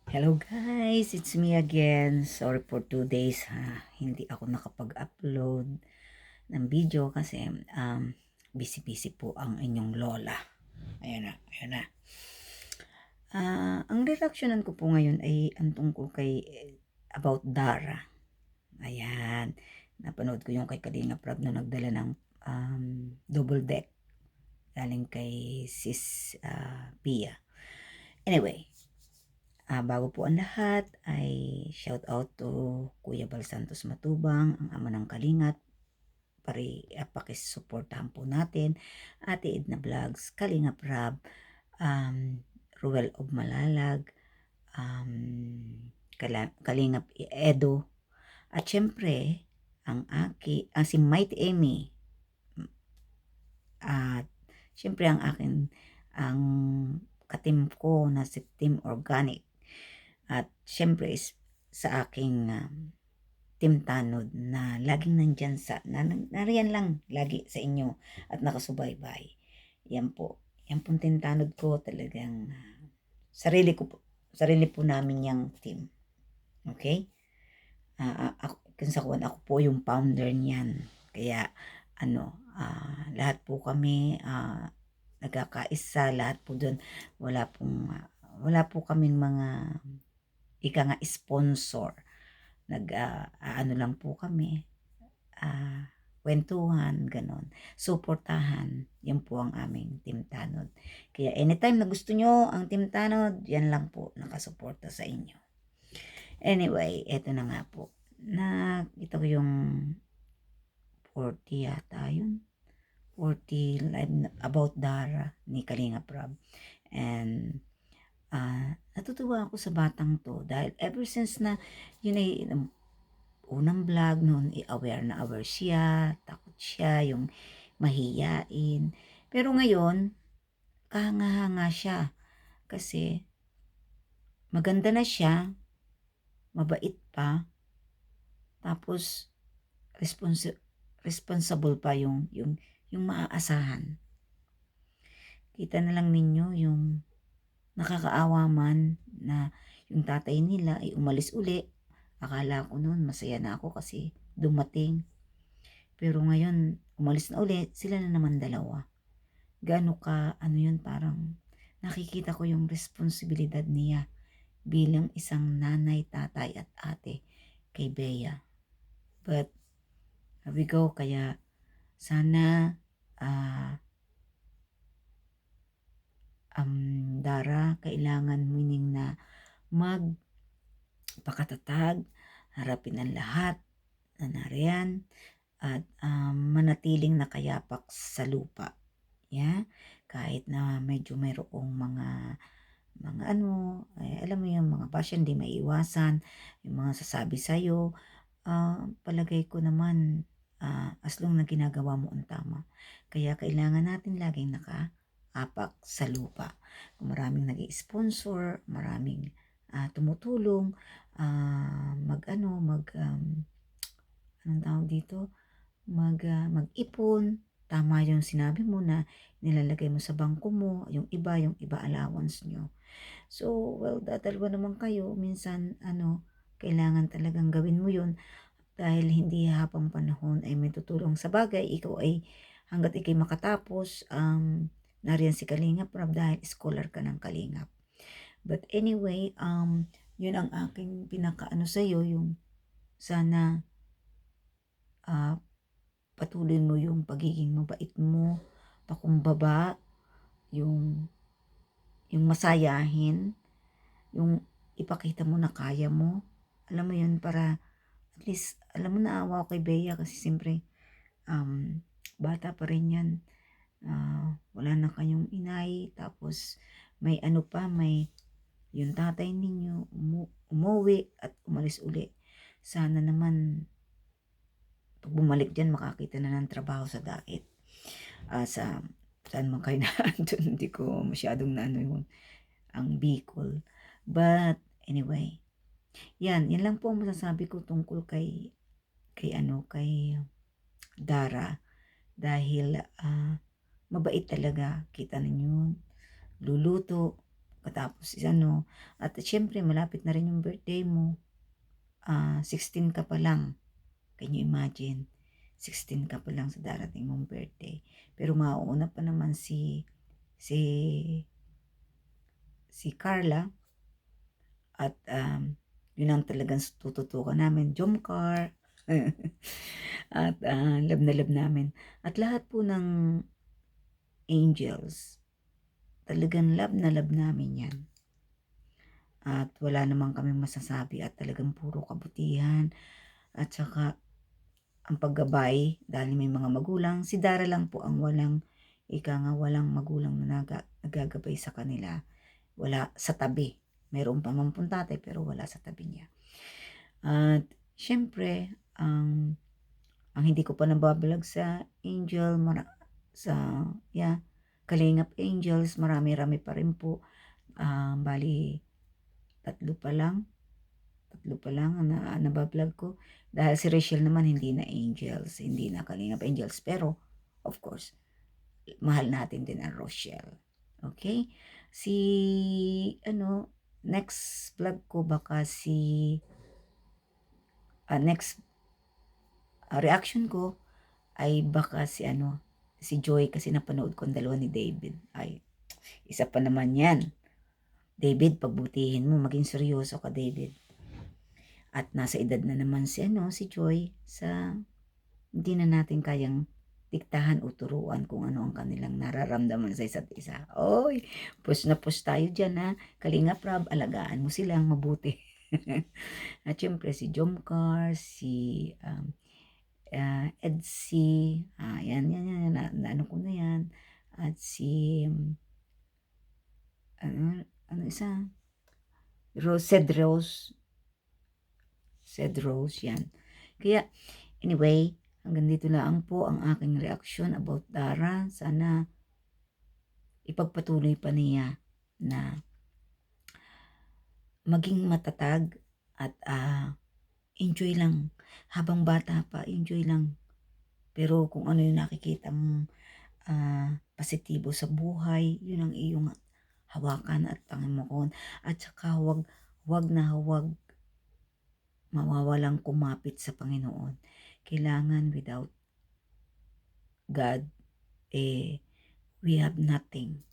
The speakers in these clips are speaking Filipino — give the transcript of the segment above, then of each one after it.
Hello guys, it's me again. Sorry for 2 days hindi ako nakapag-upload ng video kasi busy-busy po ang inyong lola. Ayan na. Ang reaksyonan ko po ngayon ay ang tungkol kay about Dara. Ayan, napanood ko yung kay Kalinga Prab na nagdala ng double deck galing kay Sis Pia. Anyway, bago po ang lahat ay shout out to Kuya Bal Santos Matubang, ang ama ng Kalingat. Pakisuportahan po natin Ate Edna Vlogs, Kalinga Prab, Ruel of Malalag, Kalingap Edo, at syempre si Mighty Amy, at syempre ang katim ko na si Team Organic. At syempre sa aking Team Tanod na laging nandyan nariyan lang lagi sa inyo at nakasubaybay. Yan po. Yan pong Team Tanod ko talagang sarili po namin yung team. Okay? Ako po yung founder niyan. Kaya lahat po kami nagkakaisa, lahat po doon. Wala po kaming mga sponsor. Ano lang po kami, kwentuhan, ganon. Suportahan, yan po ang aming Team Tanod. Kaya anytime na gusto nyo ang Team Tanod, yan lang po, nakasuporta sa inyo. Anyway, eto na nga po. Nakita ko yung 40 yata yun. 40 live about Dara ni Kalinga Prab. And natutuwa ako sa batang to dahil ever since na yun ay unang vlog noon, aware siya, takot siya, yung mahiyain. Pero ngayon, kahanga-hanga siya kasi maganda na siya, mabait pa, tapos responsible pa yung maaasahan. Kita na lang ninyo yung nakakaawa man na yung tatay nila ay umalis uli. Akala ko noon masaya na ako kasi dumating. Pero ngayon, umalis na uli, sila na naman dalawa. Gaano ka, yun, parang nakikita ko yung responsibilidad niya bilang isang nanay, tatay at ate kay Bea. But, here we go, kaya sana Dara, kailangan meaning na magpakatatag, harapin ang lahat na nariyan, at manatiling nakayapak sa lupa. Yeah? Kahit na medyo mayroong mga alam mo yung mga basya hindi maiiwasan, yung mga sasabi sa'yo, palagay ko naman, as long na ginagawa mo ang tama. Kaya kailangan natin laging nakaapak sa lupa. Kung maraming nag-i-sponsor, maraming tumutulong, anong tawag dito, mag-ipon. Tama yung sinabi mo na nilalagay mo sa bangko mo, yung iba allowance nyo. So, well, dadalwa naman kayo. Minsan, kailangan talagang gawin mo yun dahil hindi habang panahon ay may tutulong sa bagay. Ikaw ay, hanggat ikay makatapos, nariyan si Kalingap Prab dahil scholar ka ng Kalingap. But anyway, yun ang aking pinakaano sa'yo, yung sana patuloy mo yung pagiging mabait mo, pakumbaba, yung masayahin, yung ipakita mo na kaya mo. Alam mo yun, para at least, alam mo, naawa ko kay Bea kasi siyempre, bata pa rin yan. Wala na kayong inay, tapos may yung tatay ninyo umuwi at umalis uli. Sana naman pag bumalik dyan, makakita na ng trabaho sa dait. Saan man kayo na andun, hindi ko masyadong yung ang Bicol. But anyway, yan lang po ang masasabi ko tungkol kay Dara, dahil mabait talaga. Kita ninyo, luluto, Matapos at siyempre malapit na rin yung birthday mo. 16 ka pa lang. Can you imagine? 16 ka pa lang sa darating mong birthday. Pero mauuna pa naman si Carla at yun ang talagang tututukan namin, Jomcar. At love na love namin. At lahat po ng angels, talagang love na love namin yan. At wala naman kami masasabi at talagang puro kabutihan. At saka ang paggabay dahil may mga magulang. Si Dara lang po ang walang magulang na nagagabay sa kanila. Wala sa tabi. Mayroon pa man pong tatay pero wala sa tabi niya. At syempre, ang hindi ko pa nababalag sa Angel, Kalingap Angels, marami-rami pa rin po. Bali, tatlo pa lang na nabablog ko. Dahil si Rachel naman hindi na Angels, hindi na Kalingap Angels. Pero, of course, mahal natin din ang Rochelle. Okay? Next vlog ko baka next reaction ko ay baka si Joy kasi napanood ko ang dalawa ni David. Ay, isa pa naman yan. David, pagbutihin mo, maging seryoso ka, David. At nasa edad na naman si Joy sa hindi na natin kayang diktahan o turuan kung ano ang kanilang nararamdaman sa isa't isa. Oy, push na push tayo dyan ha. Kalingap Rab, alagaan mo silang mabuti. At syempre si Jomcar, si Edsy, yan, ano ko na yan. At si, isa? Cedros, yan. Kaya, anyway, hanggang dito lang po ang aking reaksyon about Dara. Sana ipagpatuloy pa niya na maging matatag at enjoy lang. Habang bata pa, enjoy lang. Pero kung ano yung nakikita mong positibo sa buhay, yun ang iyong hawakan at Panginoon. At saka huwag mawawalang kumapit sa Panginoon. Kailangan without God, we have nothing.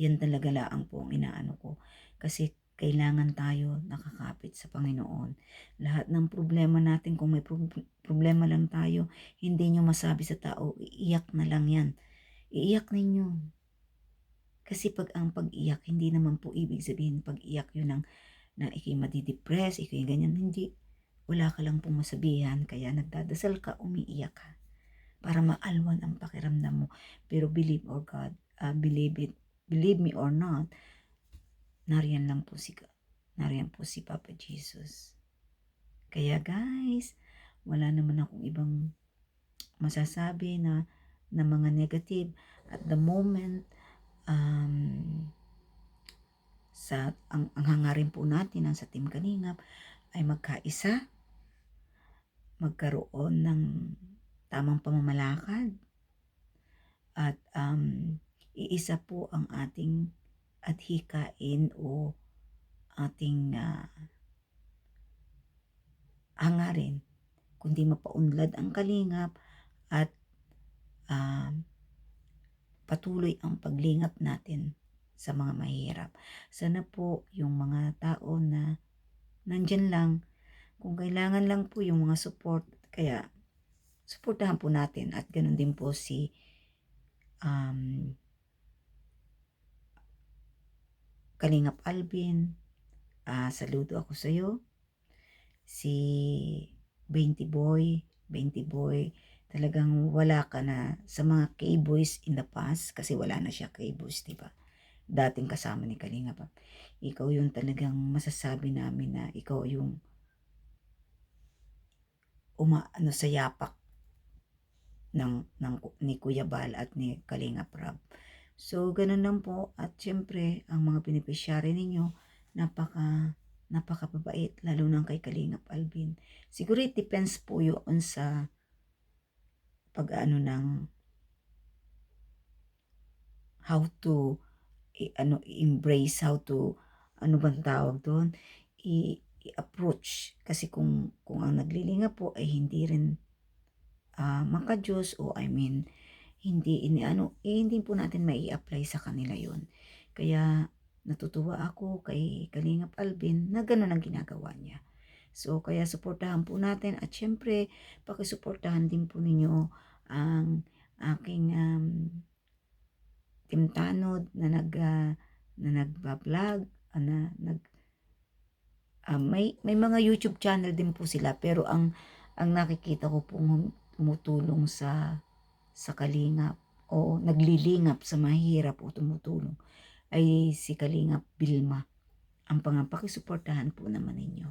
Yan talaga laang po ang inaano ko. Kasi kailangan tayo nakakapit sa Panginoon. Lahat ng problema natin, kung may problema lang tayo, hindi nyo masabi sa tao, iiyak na lang yan. Iiyak ninyo. Kasi ang pag-iyak, hindi naman po ibig sabihin pag-iyak yun na ikay madidepress, ikay ganyan. Hindi. Wala ka lang pong masabihan, kaya nagdadasal ka, umiiyak ka. Para maalwan ang pakiramdam mo. Pero believe me or not, nariyan po si Papa Jesus. Kaya guys, wala naman akong ibang masasabi na mga negative at the moment. Ang hangarin po natin sa Team Kalingap ay magkaisa, magkaroon ng tamang pamamalakad at iisa po ang ating hikain o ating hangarin, kundi mapaunlad ang Kalingap at patuloy ang paglingap natin sa mga mahirap. Sana po yung mga tao na nandyan lang, kung kailangan lang po yung mga support, kaya supportahan po natin. At ganun din po si Kalingap Alvin, saludo ako sa iyo. Si 20 Boy, talagang wala ka na sa mga K-boys in the past kasi wala na siya K-boys, diba? Dating kasama ni Kalingap. Ikaw yung talagang masasabi namin na ikaw yung sa yapak ni Kuya Bal at ni Kalingap Rab. So, ganun lang po. At syempre, ang mga beneficiary ninyo, napakababait, lalo nang kay Kalingap Alvin. Siguro it depends po yun sa pag-ano ng how to embrace, how to, ano bang tawag doon, i-approach. Kasi kung ang naglilingap po ay hindi rin maka-Diyos, o I mean, hindi po natin mai-apply sa kanila yon. Kaya natutuwa ako kay Kalingap Alvin na gano'n ang ginagawa niya. So, kaya suportahan po natin, at syempre, pakisuportahan din po ninyo ang aking Team Tanod na nagba-vlog, may mga YouTube channel din po sila, pero ang nakikita ko pong tumutulong sa kalingap o naglilingap sa mahirap o tumutulong ay si Kalingap Vilma. Ang pakisuportahan po naman ninyo.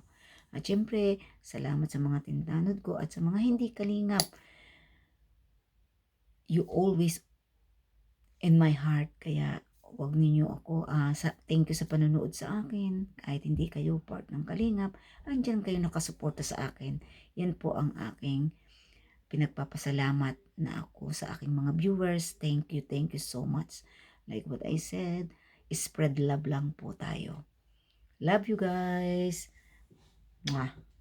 At syempre, salamat sa mga tintanod ko at sa mga hindi kalingap. You always in my heart. Kaya wag ninyo ako, thank you sa panonood sa akin. Kahit hindi kayo part ng kalingap, andyan kayo nakasuporta sa akin. Yan po ang aking pinagpapasalamat na ako sa aking mga viewers. Thank you so much. Like what I said, spread love lang po tayo. Love you guys. Mwah.